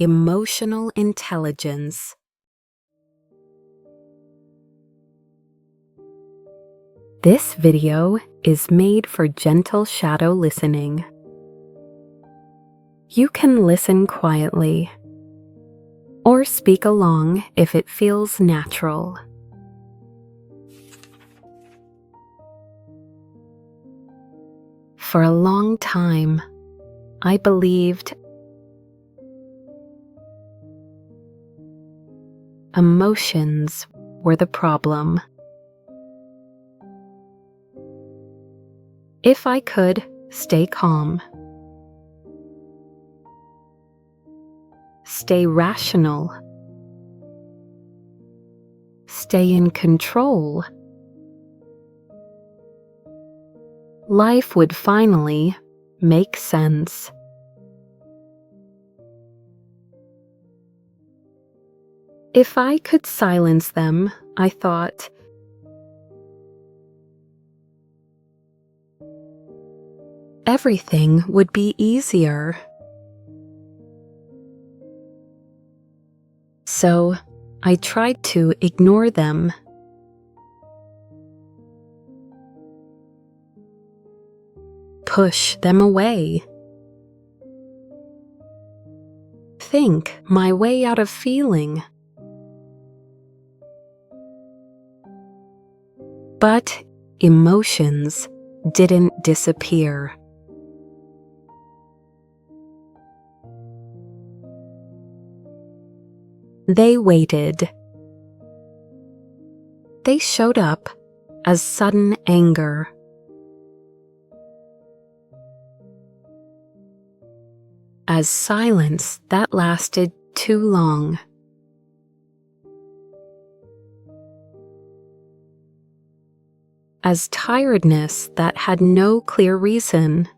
emotional intelligence. This video is made for gentle shadow listening. You can listen quietly or speak along if it feels natural. For a long time, I believed emotions were the problem. If I could stay calm, stay rational, stay in control, life would finally make sense. If I could silence them, I thought, everything would be easier. So I tried to ignore them. Push them away. Think my way out of feeling. But emotions didn't disappear. They waited. They showed up as sudden anger, as silence that lasted too long, as tiredness that had no clear reason.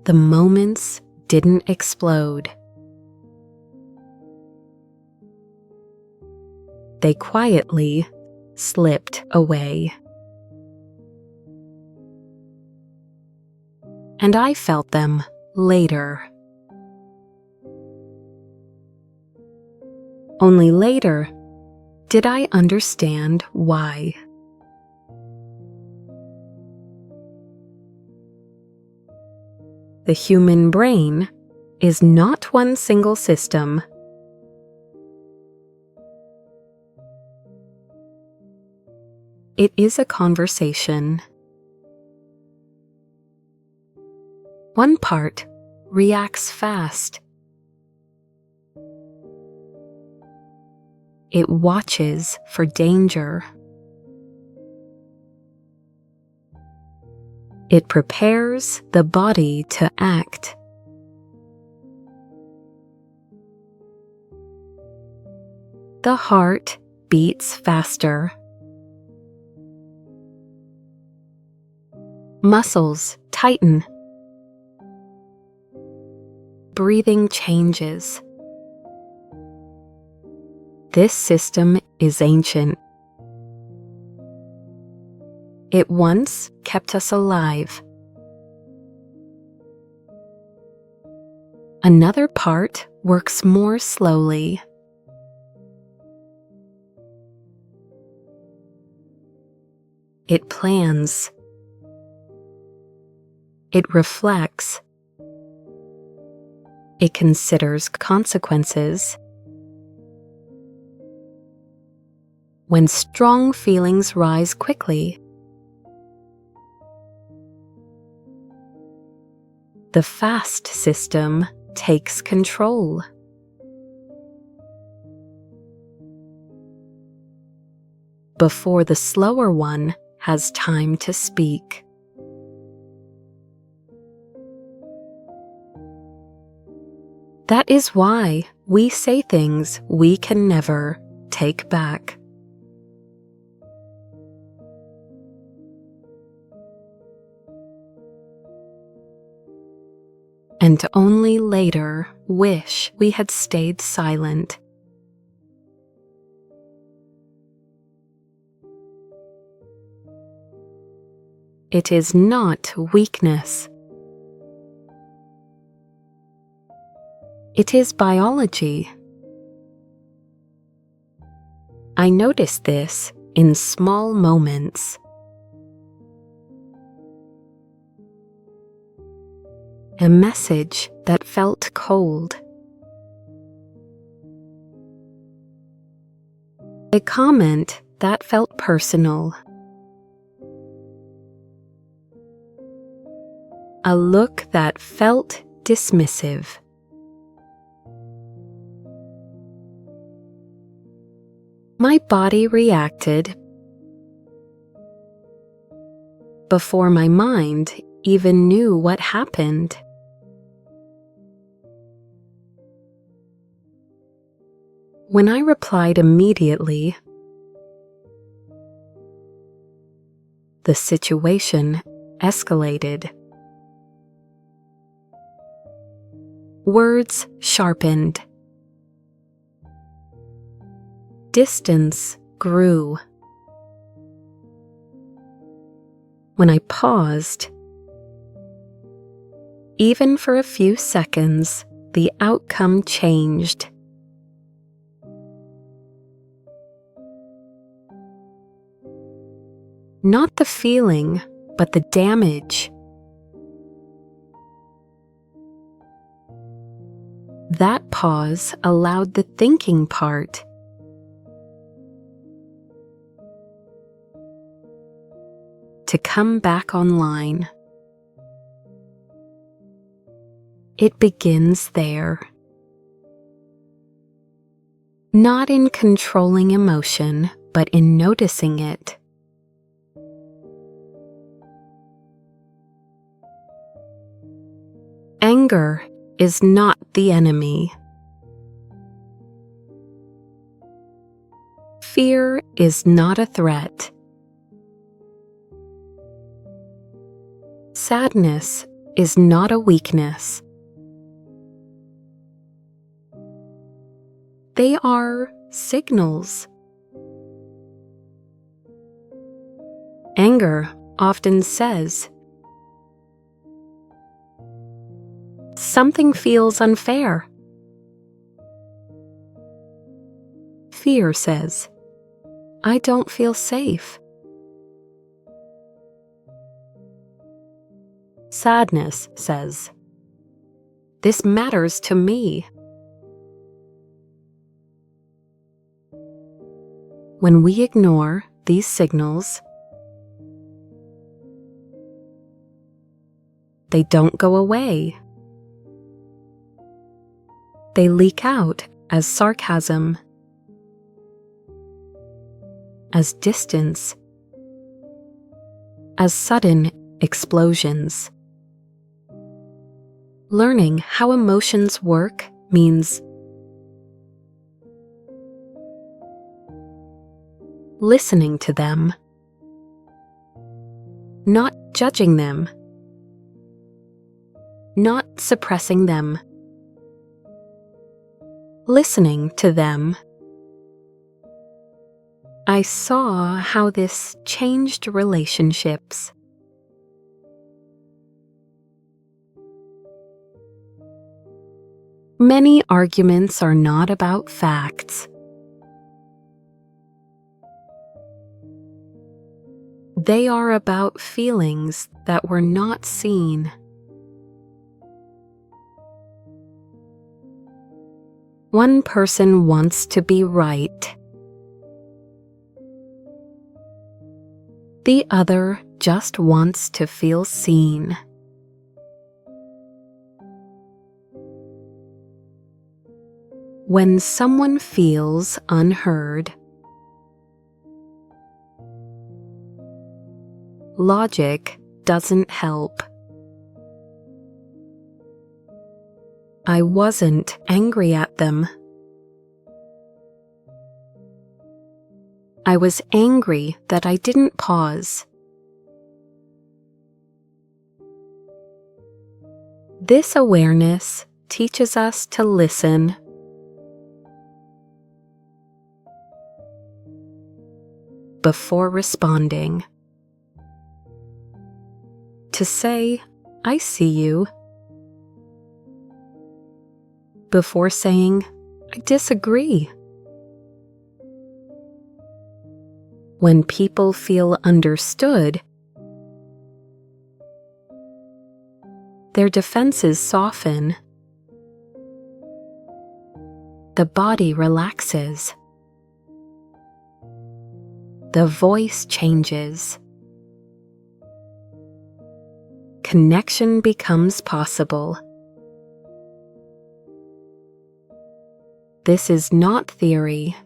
The moments didn't explode. They quietly slipped away. And I felt them later. Only later did I understand why. The human brain is not one single system. It is a conversation. One part reacts fast. It watches for danger. It prepares the body to act. The heart beats faster. Muscles tighten. Breathing changes. This system is ancient. It once kept us alive. Another part works more slowly. It plans. It reflects. It considers consequences. When strong feelings rise quickly, the fast system takes control. Before the slower one has time to speak. That is why we say things we can never take back. And only later wish we had stayed silent. It is not weakness. It is biology. I notice this in small moments. A message that felt cold. A comment that felt personal. A look that felt dismissive. My body reacted before my mind even knew what happened. When I replied immediately, the situation escalated. Words sharpened. Distance grew. When I paused, even for a few seconds, the outcome changed. Not the feeling, but the damage. That pause allowed the thinking part. To come back online. It begins there. Not in controlling emotion, but in noticing it. Anger is not the enemy. Fear is not a threat. Sadness is not a weakness. They are signals. Anger often says, "Something feels unfair." Fear says, "I don't feel safe." Sadness says, "This matters to me." When we ignore these signals, they don't go away. They leak out as sarcasm, as distance, as sudden explosions. Learning how emotions work means listening to them, not judging them, not suppressing them. Listening to them. I saw how this changed relationships. Many arguments are not about facts. They are about feelings that were not seen. One person wants to be right. The other just wants to feel seen. When someone feels unheard, logic doesn't help. I wasn't angry at them. I was angry that I didn't pause. This awareness teaches us to listen. Before responding. to say, "I see you," before saying, "I disagree." When people feel understood, their defenses soften, the body relaxes, the voice changes, connection becomes possible. This is not theory.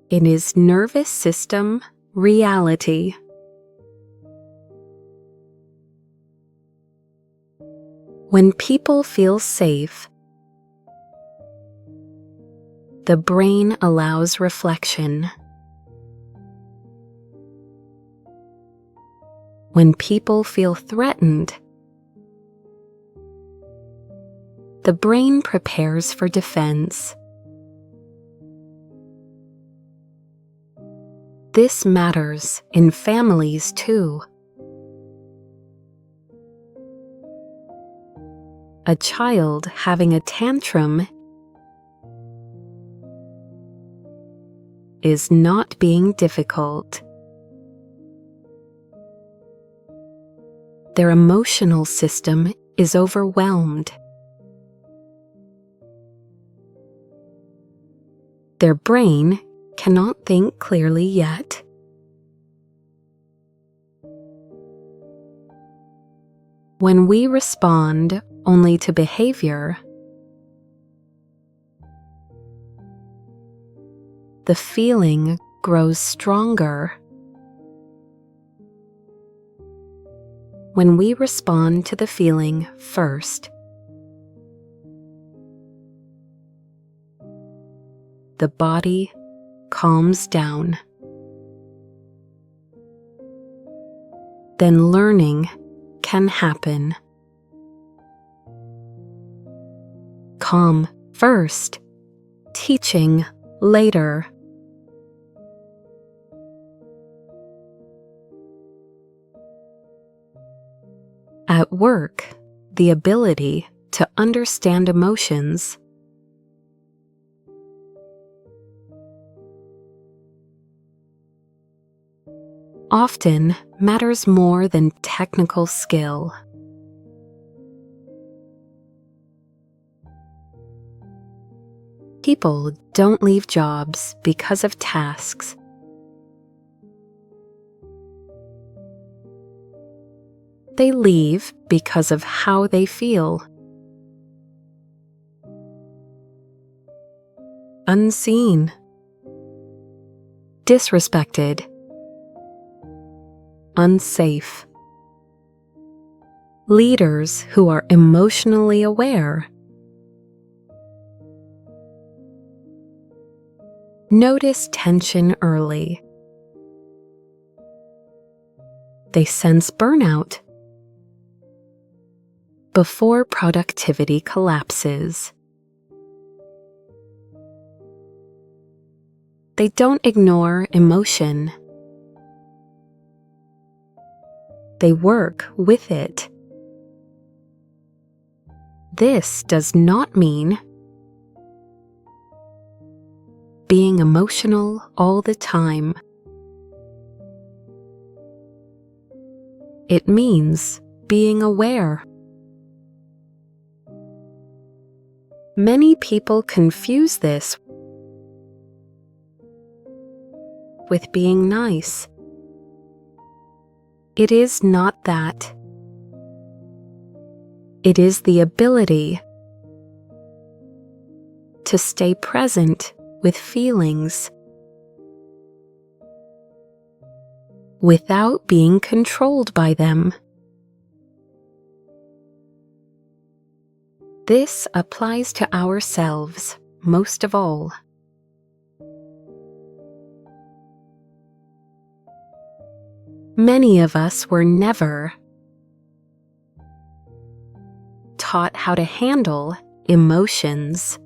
It is nervous system reality. When people feel safe, the brain allows reflection. When people feel threatened, the brain prepares for defense. This matters in families too. A child having a tantrum is not being difficult. Their emotional system is overwhelmed. Their brain cannot think clearly yet. When we respond only to behavior, the feeling grows stronger. When we respond to the feeling first, the body calms down. Then learning can happen. Calm first, teaching later. At work, the ability to understand emotions often matters more than technical skill. People don't leave jobs because of tasks. They leave because of how they feel. Unseen, disrespected, unsafe. Leaders who are emotionally aware notice tension early. They sense burnout before productivity collapses. They don't ignore emotion. They work with it. This does not mean being emotional all the time. It means being aware. Many people confuse this with being nice. It is not that. It is the ability to stay present with feelings without being controlled by them. This applies to ourselves most of all. Many of us were never taught how to handle emotions.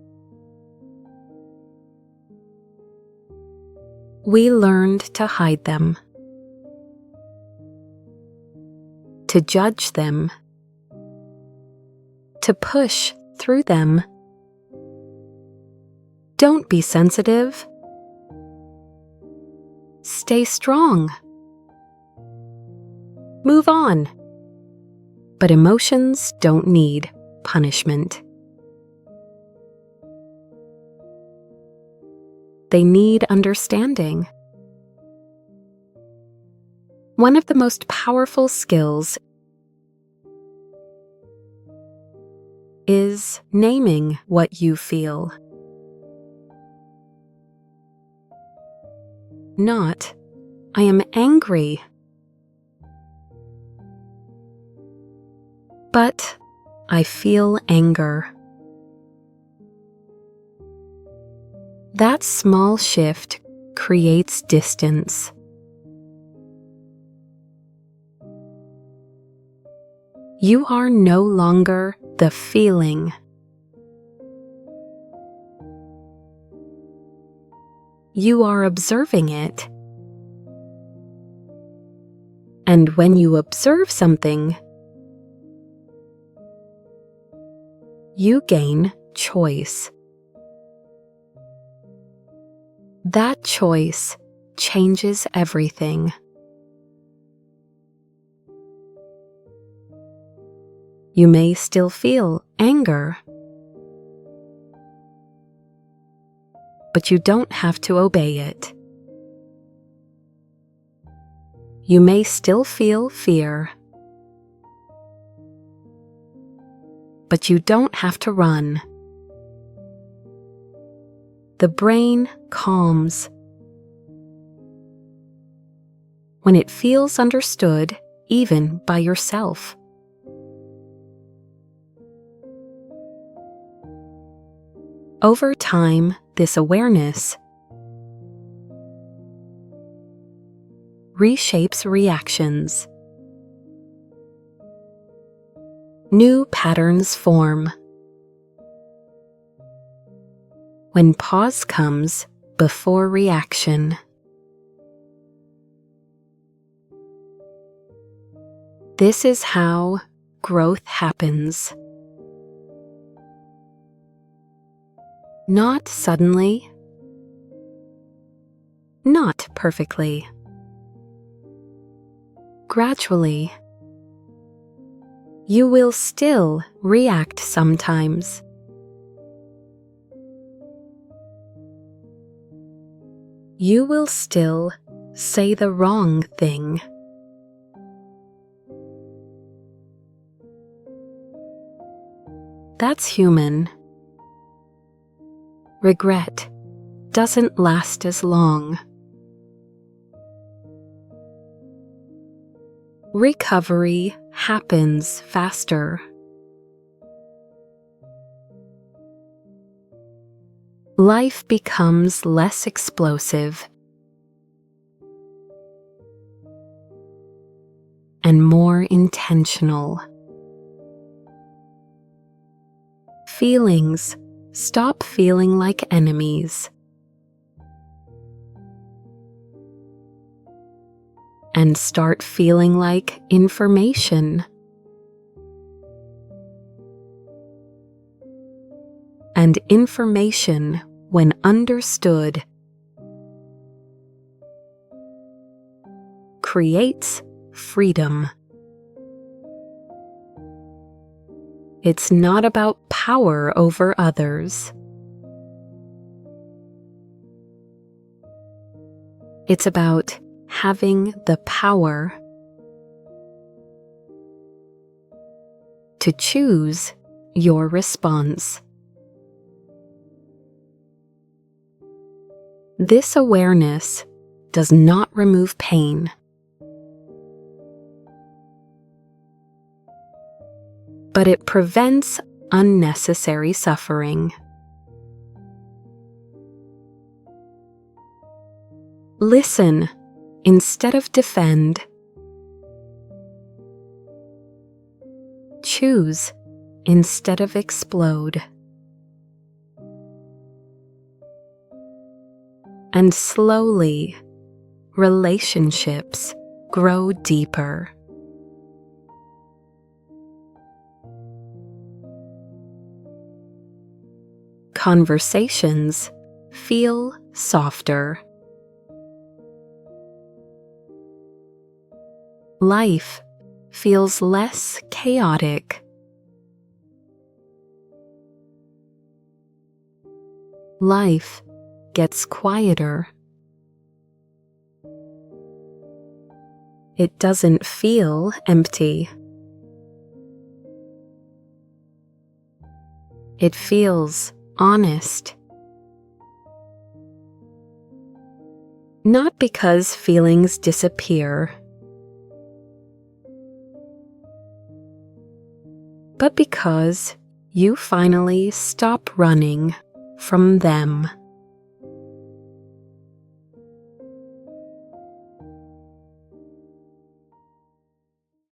We learned to hide them. to judge them, to push through them. Don't be sensitive. Stay strong. Move on. But emotions don't need punishment. They need understanding. One of the most powerful skills is naming what you feel. Not, I am angry, but I feel anger. That small shift creates distance. You are no longer the feeling. You are observing it. And when you observe something, you gain choice. That choice changes everything. You may still feel anger, but you don't have to obey it. You may still feel fear, but you don't have to run. The brain calms when it feels understood, even by yourself. Over time, this awareness reshapes reactions. New patterns form. When pause comes before reaction. This is how growth happens. Not suddenly, not perfectly. Gradually. You will still react sometimes. You will still say the wrong thing. That's human. Regret doesn't last as long. Recovery happens faster. Life becomes less explosive and more intentional. Feelings stop feeling like enemies and start feeling like information. And information, when understood, creates freedom. It's not about power over others. It's about having the power to choose your response. This awareness does not remove pain, but it prevents unnecessary suffering. Listen instead of defend. Choose instead of explode. And slowly, relationships grow deeper. Conversations feel softer. Life feels less chaotic. Life gets quieter. It doesn't feel empty. It feels honest. Not because feelings disappear, but because you finally stop running from them.